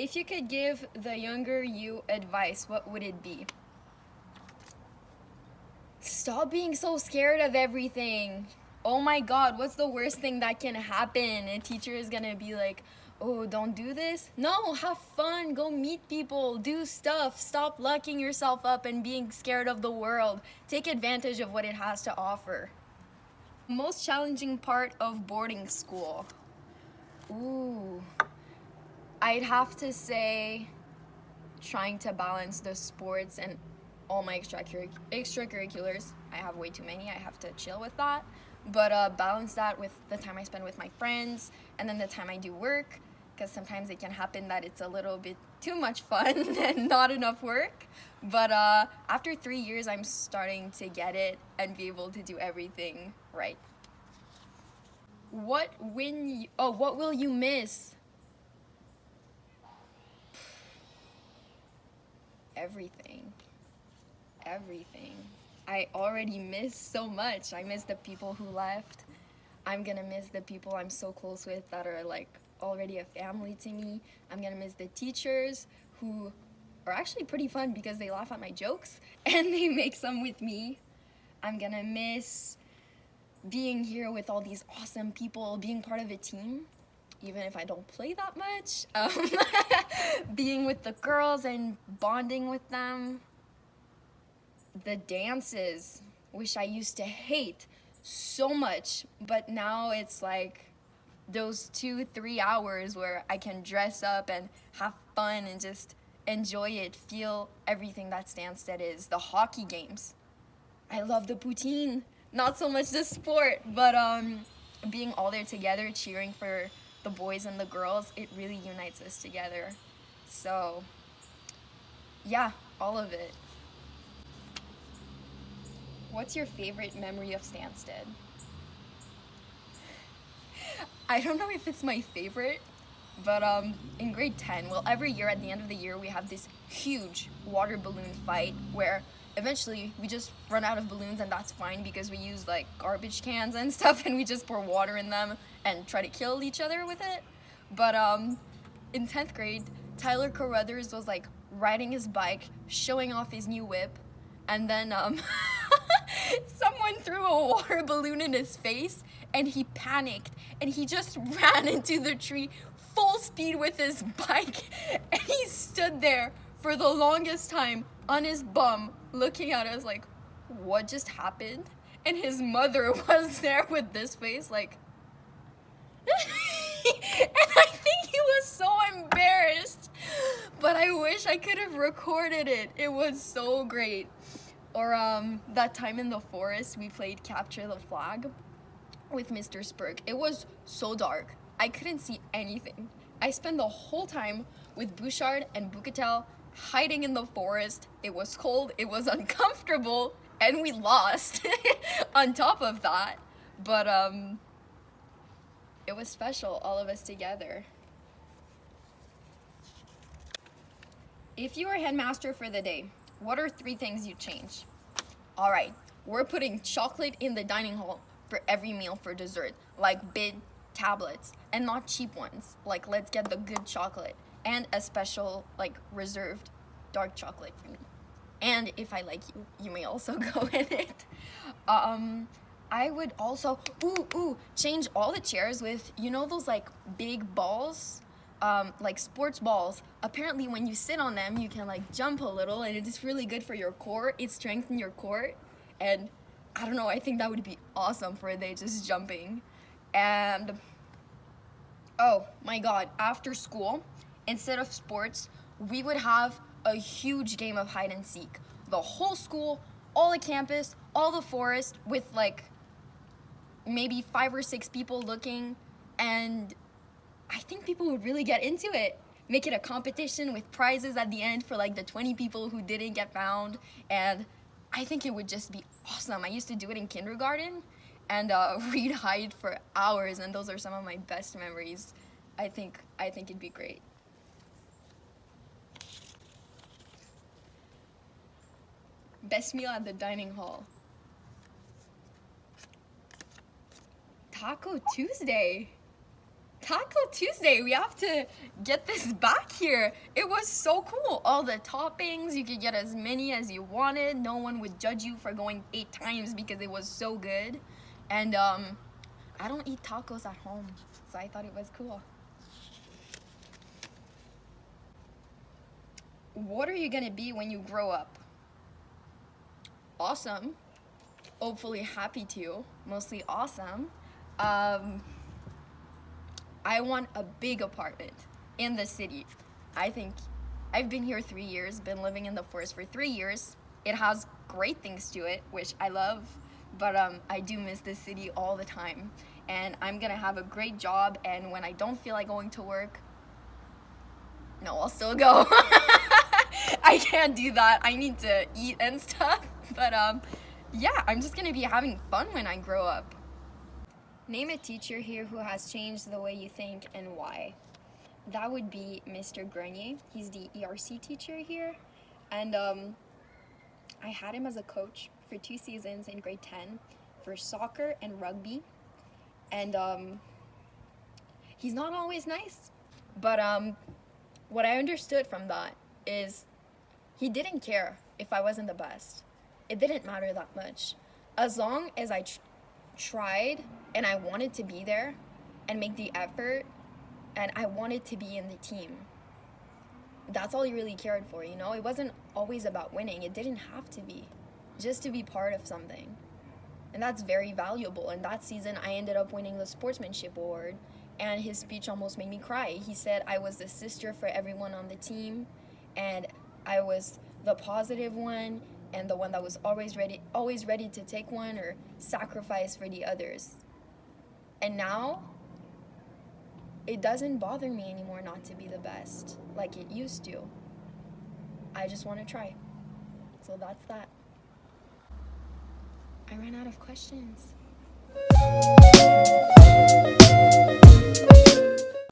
If you could give the younger you advice, what would it be? Stop being so scared of everything. Oh my god, what's the worst thing that can happen? A teacher is gonna be like, oh, don't do this? No, have fun, go meet people, do stuff. Stop locking yourself up and being scared of the world. Take advantage of what it has to offer. Most challenging part of boarding school. Ooh, I'd have to say trying to balance the sports and all my extracurriculars. I have way too many, I have to chill with that. But balance that with the time I spend with my friends and then the time I do work, because sometimes it can happen that it's a little bit too much fun and not enough work. But after 3 years, I'm starting to get it and be able to do everything right. What will you miss? Everything. I already miss so much. I miss the people who left. I'm gonna miss the people I'm so close with that are like already a family to me. I'm gonna miss the teachers who are actually pretty fun because they laugh at my jokes and they make some with me. I'm gonna miss being here with all these awesome people, being part of a team, even if I don't play that much. Being with the girls and bonding with them. The dances, which I used to hate so much, but now it's like those 2-3 hours where I can dress up and have fun and just enjoy it, feel everything that Stanstead is. The hockey games. I love the poutine. Not so much the sport, but being all there together, cheering for the boys and the girls, it really unites us together. So, yeah, all of it. What's your favorite memory of Stanstead? I don't know if it's my favorite, but in grade 10, well, every year at the end of the year, we have this huge water balloon fight where eventually we just run out of balloons, and that's fine because we use like garbage cans and stuff and we just pour water in them and try to kill each other with it. But in 10th grade, Tyler Carruthers was like riding his bike, showing off his new whip, and then someone threw a water balloon in his face and he panicked and he just ran into the tree full speed with his bike, and he stood there for the longest time on his bum looking at us like, what just happened? And his mother was there with this face like and I think he was so embarrassed, but I wish I could have recorded it. It was so great. Or that time in the forest we played Capture the Flag with Mr. Spurg. It was so dark. I couldn't see anything. I spent the whole time with Bouchard and Boucatel hiding in the forest. It was cold, it was uncomfortable, and we lost on top of that. But it was special, all of us together. If you were headmaster for the day, what are 3 things you'd change? All right, we're putting chocolate in the dining hall for every meal for dessert, like big tablets, and not cheap ones. Like, let's get the good chocolate, and a special, like, reserved dark chocolate for me. And if I like you, you may also go in it. I would also, change all the chairs with, you know those, like, big balls? Like sports balls. Apparently when you sit on them you can like jump a little, and it's really good for your core. It strengthens your core, and I don't know, I think that would be awesome for a day, just jumping. And oh my god, after school, instead of sports, we would have a huge game of hide and seek. The whole school, all the campus, all the forest, with like maybe 5 or 6 people looking, and I think people would really get into it. Make it a competition with prizes at the end for like the 20 people who didn't get found, and I think it would just be awesome. I used to do it in kindergarten, and we'd hide for hours, and those are some of my best memories. I think it'd be great. Best meal at the dining hall. Taco Tuesday. Taco Tuesday. We have to get this back here. It was so cool. All the toppings, you could get as many as you wanted. No one would judge you for going 8 times because it was so good. And I don't eat tacos at home, so I thought it was cool. What are you gonna be when you grow up? Awesome. Hopefully happy too. Mostly awesome. I want a big apartment in the city. I think I've been here 3 years, been living in the forest for 3 years. It has great things to it, which I love, but I do miss the city all the time. And I'm gonna have a great job, and when I don't feel like going to work, no, I'll still go. I can't do that. I need to eat and stuff, but yeah, I'm just gonna be having fun when I grow up. Name a teacher here who has changed the way you think and why. That would be Mr. Grenier. He's the ERC teacher here, and I had him as a coach for 2 seasons in grade 10 for soccer and rugby, and he's not always nice, but what I understood from that is he didn't care if I wasn't the best. It didn't matter that much. As long as I tried and I wanted to be there and make the effort and I wanted to be in the team. That's all he really cared for, you know? It wasn't always about winning. It didn't have to be. Just to be part of something. And that's very valuable. And that season, I ended up winning the sportsmanship award, and his speech almost made me cry. He said I was the sister for everyone on the team, and I was the positive one and the one that was always ready to take one or sacrifice for the others. And now, it doesn't bother me anymore not to be the best like it used to. I just want to try. So that's that. I ran out of questions.